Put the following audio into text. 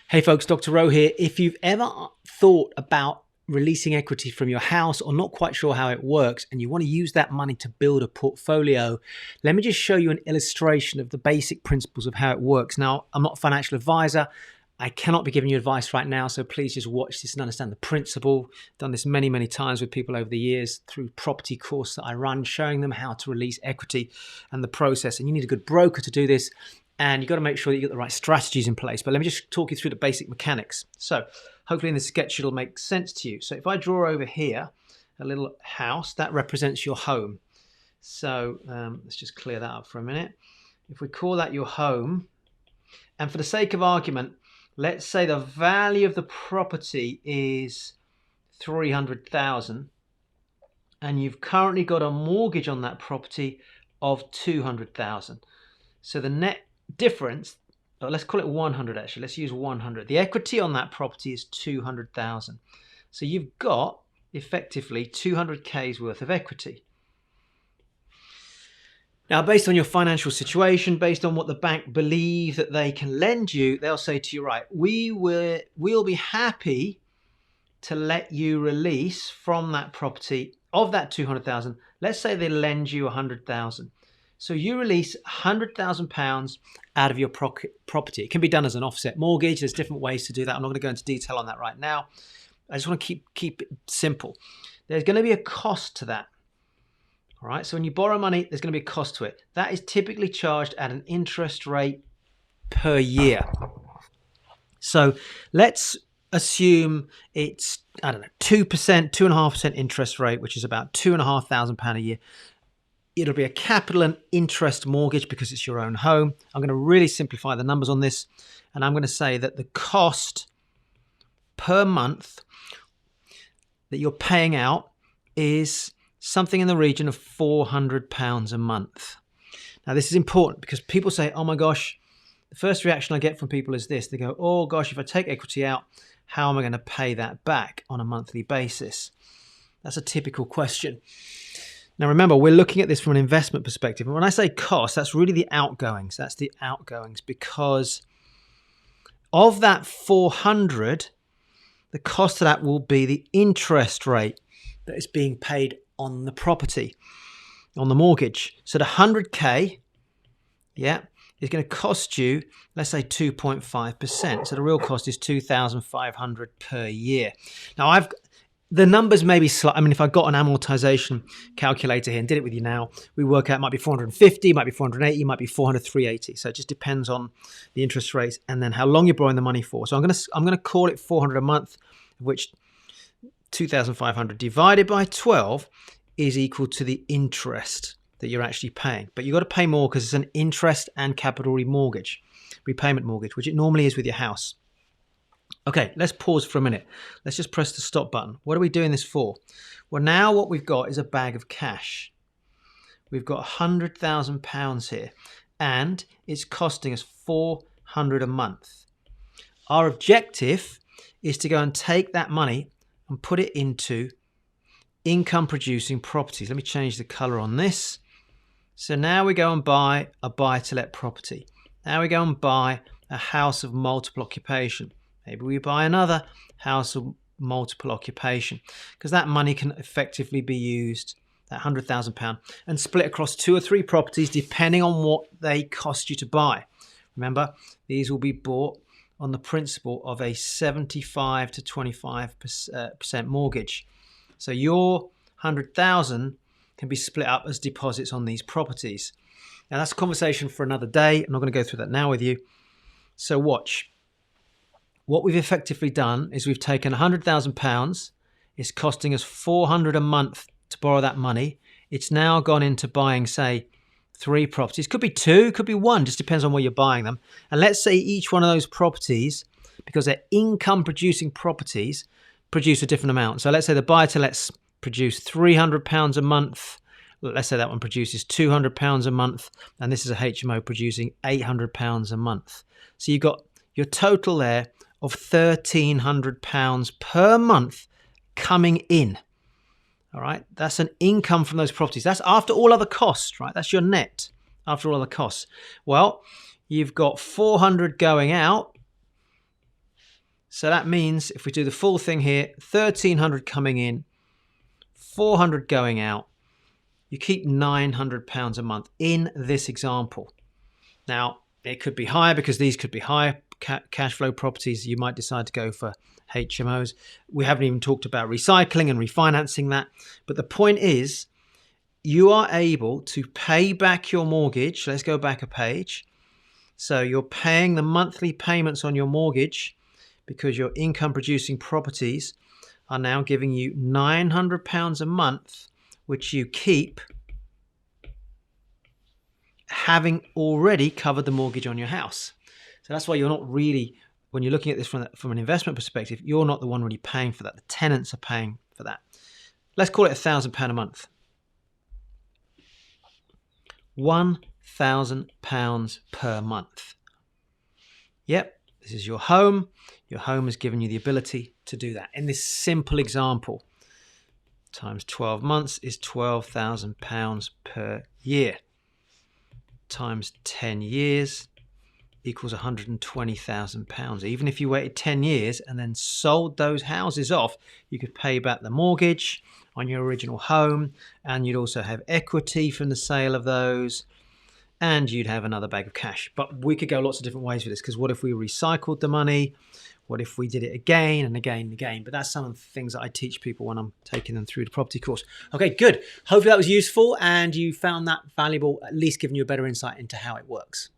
Hey folks, Dr. Rowe here. If you've ever thought about releasing equity from your house or not quite sure how it works and you want to use that money to build a portfolio, let me just show you an illustration of the basic principles of how it works. Now, I'm not a financial advisor. I cannot be giving you advice right now, so please just watch this and understand the principle. I've done this many, many times with people over the years through property course that I run, showing them how to release equity and the process. And you need a good broker to do this. And you've got to make sure that you've got the right strategies in place. But let me just talk you through the basic mechanics. So hopefully in the sketch it'll make sense to you. So if I draw over here a little house, that represents your home. So let's just clear that up for a minute. If we call that your home, and for the sake of argument, let's say the value of the property is 300,000, and you've currently got a mortgage on that property of 200,000. So the net difference, let's call it 100 actually, let's use 100. The equity on that property is 200,000. So you've got effectively 200K's worth of equity. Now, based on your financial situation, based on what the bank believe that they can lend you, they'll say to you, right, we'll be happy to let you release from that property of that 200,000. Let's say they lend you 100,000. So you release £100,000 out of your property. It can be done as an offset mortgage. There's different ways to do that. I'm not going to go into detail on that right now. I just want to keep it simple. There's going to be a cost to that. All right. So when you borrow money, there's going to be a cost to it. That is typically charged at an interest rate per year. So let's assume it's, 2%, 2.5% interest rate, which is about £2,500 a year. It'll be a capital and interest mortgage because it's your own home. I'm going to really simplify the numbers on this, and I'm going to say that the cost per month that you're paying out is something in the region of £400 a month. Now, this is important because people say, oh my gosh, the first reaction I get from people is this. They go, oh gosh, if I take equity out, how am I going to pay that back on a monthly basis? That's a typical question. Now, remember, we're looking at this from an investment perspective. And when I say cost, that's really the outgoings. That's the outgoings, because of that 400, the cost of that will be the interest rate that is being paid on the property, on the mortgage. So the 100K, is going to cost you, let's say 2.5%. So the real cost is 2,500 per year. Now, the numbers may be slight. I mean, if I got an amortization calculator here and did it with you now, we work out it might be 450, might be 480, might be 400, 380. So it just depends on the interest rates and then how long you're borrowing the money for. So I'm going to call it 400 a month, of which 2,500 divided by 12 is equal to the interest that you're actually paying. But you've got to pay more because it's an interest and capital repayment mortgage, which it normally is with your house. Okay, let's pause for a minute. Let's just press the stop button. What are we doing this for? Well, now what we've got is a bag of cash. We've got £100,000 here, and it's costing us £400 a month. Our objective is to go and take that money and put it into income-producing properties. Let me change the colour on this. So now we go and buy a buy-to-let property. Now we go and buy a house of multiple occupation. Maybe we buy another house of multiple occupation, because that money can effectively be used, that £100,000, and split across 2 or 3 properties depending on what they cost you to buy. Remember, these will be bought on the principle of a 75 to 25% mortgage. So your 100,000 can be split up as deposits on these properties. Now that's a conversation for another day. I'm not going to go through that now with you. So watch. What we've effectively done is we've taken £100,000. It's costing us £400 a month to borrow that money. It's now gone into buying, say, 3 properties. Could be 2, could be 1, just depends on where you're buying them. And let's say each one of those properties, because they're income producing properties, produce a different amount. So let's say the buy-to-lets produce £300 a month. Let's say that one produces £200 a month. And this is a HMO producing £800 a month. So you've got your total there of £1,300 per month coming in. All right, that's an income from those properties. That's after all other costs, right? That's your net after all other costs. Well, you've got 400 going out So that means if we do the full thing here, 1,300 coming in, 400 going out, you keep £900 a month in this example. Now, it could be higher because these could be higher cash flow properties. You might decide to go for HMOs. We haven't even talked about recycling and refinancing that. But the point is, you are able to pay back your mortgage. Let's go back a page. So you're paying the monthly payments on your mortgage because your income producing properties are now giving you £900 a month, which you keep having already covered the mortgage on your house. So that's why you're not really, when you're looking at this from an investment perspective, you're not the one really paying for that. The tenants are paying for that. Let's call it £1,000 a month. £1,000 per month. Yep, this is your home. Your home has given you the ability to do that. In this simple example, times 12 months is £12,000 per year. Times 10 years equals £120,000. Even if you waited 10 years and then sold those houses off, you could pay back the mortgage on your original home, and you'd also have equity from the sale of those, and you'd have another bag of cash. But we could go lots of different ways with this, because what if we recycled the money? What if we did it again and again and again? But that's some of the things that I teach people when I'm taking them through the property course. Okay, good. Hopefully that was useful and you found that valuable, at least giving you a better insight into how it works.